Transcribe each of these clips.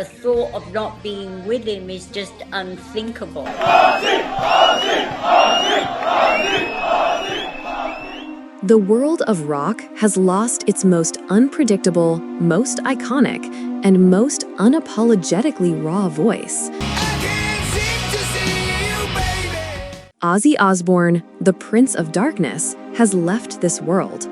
The thought of not being with him is just unthinkable. The world of rock has lost its most unpredictable, most iconic, and most unapologetically raw voice. Ozzy Osbourne, the Prince of Darkness, has left this world.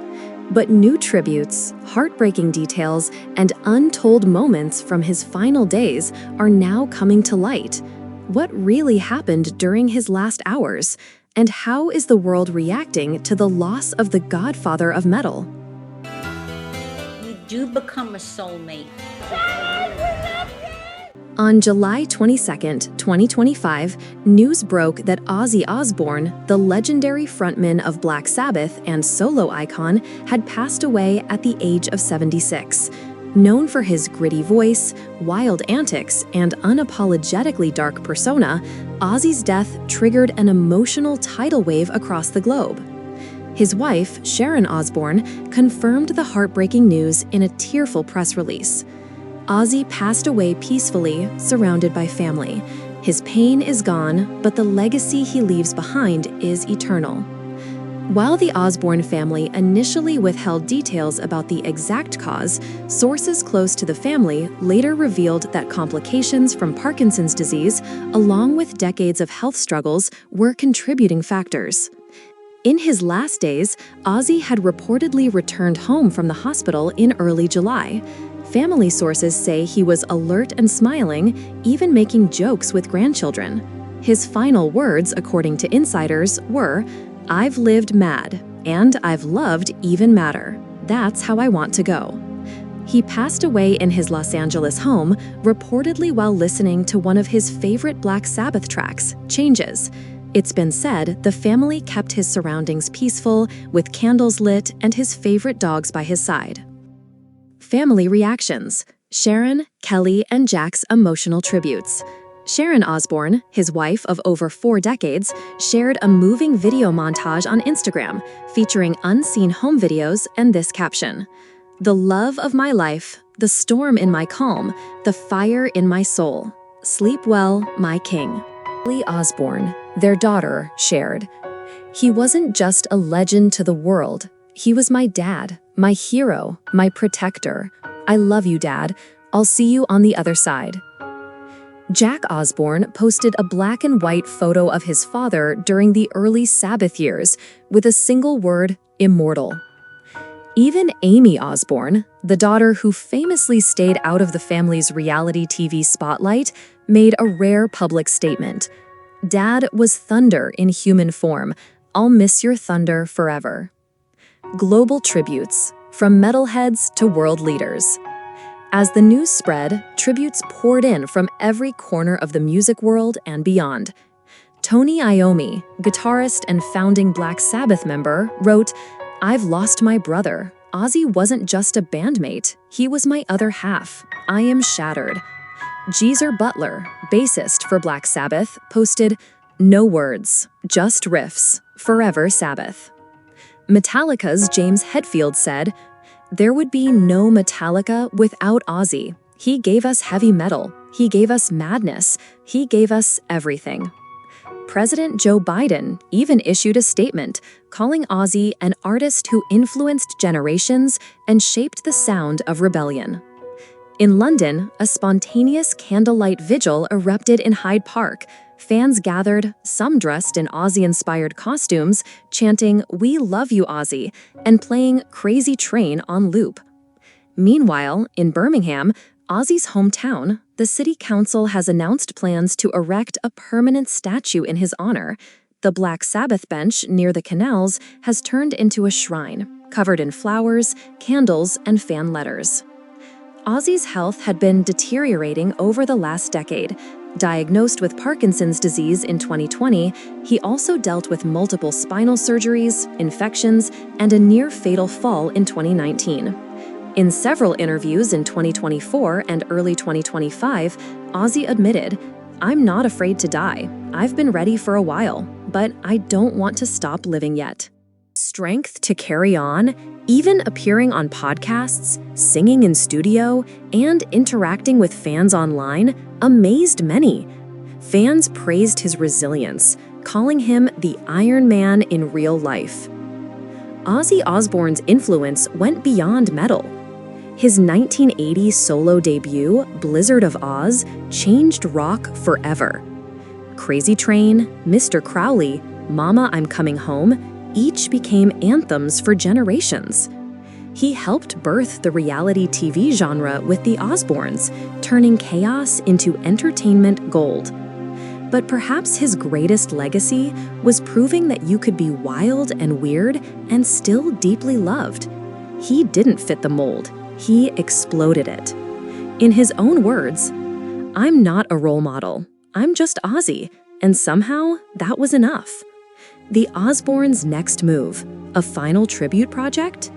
But new tributes, heartbreaking details, and untold moments from his final days are now coming to light. What really happened during his last hours? And how is the world reacting to the loss of the godfather of metal? You do become a soulmate. On July 22, 2025, news broke that Ozzy Osbourne, the legendary frontman of Black Sabbath and solo icon, had passed away at the age of 76. Known for his gritty voice, wild antics, and unapologetically dark persona, Ozzy's death triggered an emotional tidal wave across the globe. His wife, Sharon Osbourne, confirmed the heartbreaking news in a tearful press release. Ozzy passed away peacefully, surrounded by family. His pain is gone, but the legacy he leaves behind is eternal. While the Osbourne family initially withheld details about the exact cause, sources close to the family later revealed that complications from Parkinson's disease, along with decades of health struggles, were contributing factors. In his last days, Ozzy had reportedly returned home from the hospital in early July. Family sources say he was alert and smiling, even making jokes with grandchildren. His final words, according to insiders, were, "I've lived mad, and I've loved even madder. That's how I want to go." He passed away in his Los Angeles home, reportedly while listening to one of his favorite Black Sabbath tracks, Changes. It's been said the family kept his surroundings peaceful, with candles lit and his favorite dogs by his side. Family reactions: Sharon, Kelly, and Jack's emotional tributes. Sharon Osbourne, his wife of over 4 decades, shared a moving video montage on Instagram featuring unseen home videos and this caption: "The love of my life, the storm in my calm, the fire in my soul. Sleep well, my king." Kelly Osbourne, their daughter, shared, "He wasn't just a legend to the world. He was my dad, my hero, my protector. I love you, Dad. I'll see you on the other side." Jack Osbourne posted a black and white photo of his father during the early Sabbath years with a single word, immortal. Even Amy Osbourne, the daughter who famously stayed out of the family's reality TV spotlight, made a rare public statement. "Dad was thunder in human form. I'll miss your thunder forever." Global tributes, from metalheads to world leaders. As the news spread, tributes poured in from every corner of the music world and beyond. Tony Iommi, guitarist and founding Black Sabbath member, wrote, "I've lost my brother. Ozzy wasn't just a bandmate, he was my other half. I am shattered." Geezer Butler, bassist for Black Sabbath, posted, "No words, just riffs, forever Sabbath." Metallica's James Hetfield said, "There would be no Metallica without Ozzy. He gave us heavy metal. He gave us madness. He gave us everything." President Joe Biden even issued a statement calling Ozzy an artist who influenced generations and shaped the sound of rebellion. In London, a spontaneous candlelight vigil erupted in Hyde Park. Fans gathered, some dressed in Ozzy-inspired costumes, chanting, "We love you, Ozzy," and playing Crazy Train on loop. Meanwhile, in Birmingham, Ozzy's hometown, the city council has announced plans to erect a permanent statue in his honor. The Black Sabbath bench near the canals has turned into a shrine, covered in flowers, candles, and fan letters. Ozzy's health had been deteriorating over the last decade. Diagnosed with Parkinson's disease in 2020, he also dealt with multiple spinal surgeries, infections, and a near-fatal fall in 2019. In several interviews in 2024 and early 2025, Ozzy admitted, "I'm not afraid to die. I've been ready for a while, but I don't want to stop living yet." strength to carry on, even appearing on podcasts, singing in studio, and interacting with fans online, amazed many. Fans praised his resilience, calling him the Iron Man in real life. Ozzy Osbourne's influence went beyond metal. His 1980 solo debut, Blizzard of Oz, changed rock forever. Crazy Train, Mr. Crowley, Mama, I'm Coming Home, each became anthems for generations. He helped birth the reality TV genre with the Osbournes, turning chaos into entertainment gold. But perhaps his greatest legacy was proving that you could be wild and weird and still deeply loved. He didn't fit the mold. He exploded it. In his own words, "I'm not a role model. I'm just Ozzy, and somehow that was enough." The Osbournes' next move, a final tribute project?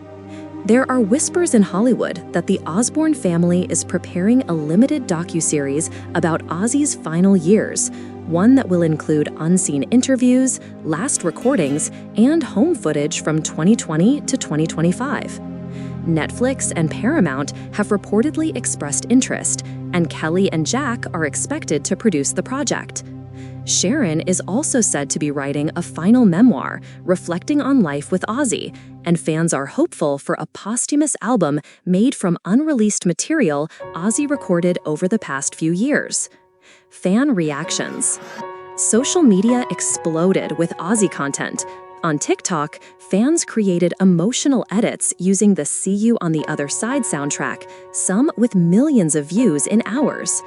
There are whispers in Hollywood that the Osbourne family is preparing a limited docuseries about Ozzy's final years, one that will include unseen interviews, last recordings, and home footage from 2020 to 2025. Netflix and Paramount have reportedly expressed interest, and Kelly and Jack are expected to produce the project. Sharon is also said to be writing a final memoir reflecting on life with Ozzy, and fans are hopeful for a posthumous album made from unreleased material Ozzy recorded over the past few years. Fan reactions. Social media exploded with Ozzy content. On TikTok, fans created emotional edits using the See You on the Other Side soundtrack, some with millions of views in hours.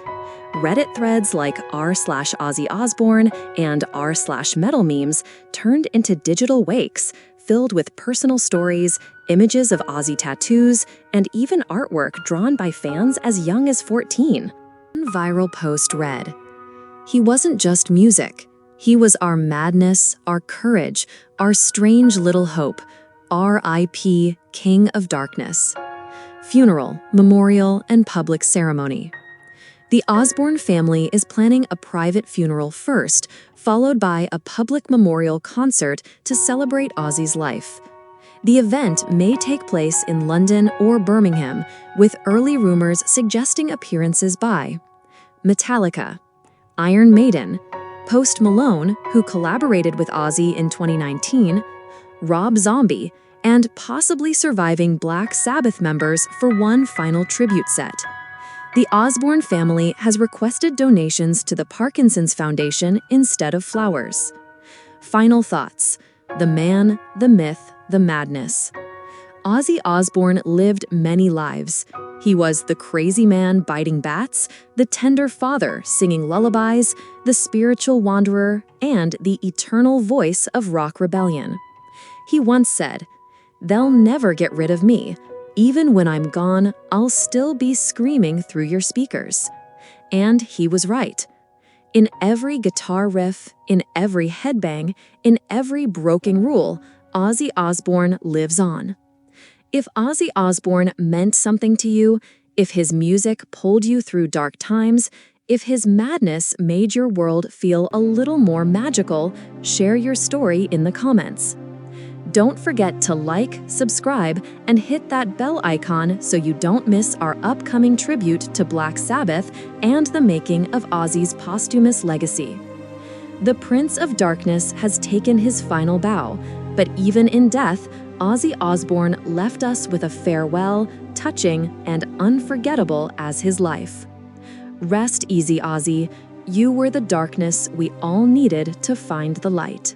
Reddit threads like r/Ozzy Osbourne and r/metal memes turned into digital wakes filled with personal stories, images of Ozzy tattoos, and even artwork drawn by fans as young as 14. One viral post read, "He wasn't just music. He was our madness, our courage, our strange little hope. R.I.P. King of Darkness." Funeral, memorial, and public ceremony. The Osbourne family is planning a private funeral first, followed by a public memorial concert to celebrate Ozzy's life. The event may take place in London or Birmingham, with early rumors suggesting appearances by Metallica, Iron Maiden, Post Malone, who collaborated with Ozzy in 2019, Rob Zombie, and possibly surviving Black Sabbath members for one final tribute set. The Osbourne family has requested donations to the Parkinson's Foundation instead of flowers. Final thoughts. The man, the myth, the madness. Ozzy Osbourne lived many lives. He was the crazy man biting bats, the tender father singing lullabies, the spiritual wanderer, and the eternal voice of rock rebellion. He once said, "They'll never get rid of me. Even when I'm gone, I'll still be screaming through your speakers." And he was right. In every guitar riff, in every headbang, in every broken rule, Ozzy Osbourne lives on. If Ozzy Osbourne meant something to you, if his music pulled you through dark times, if his madness made your world feel a little more magical, share your story in the comments. Don't forget to like, subscribe, and hit that bell icon so you don't miss our upcoming tribute to Black Sabbath and the making of Ozzy's posthumous legacy. The Prince of Darkness has taken his final bow, but even in death, Ozzy Osbourne left us with a farewell, touching, and unforgettable as his life. Rest easy, Ozzy. You were the darkness we all needed to find the light.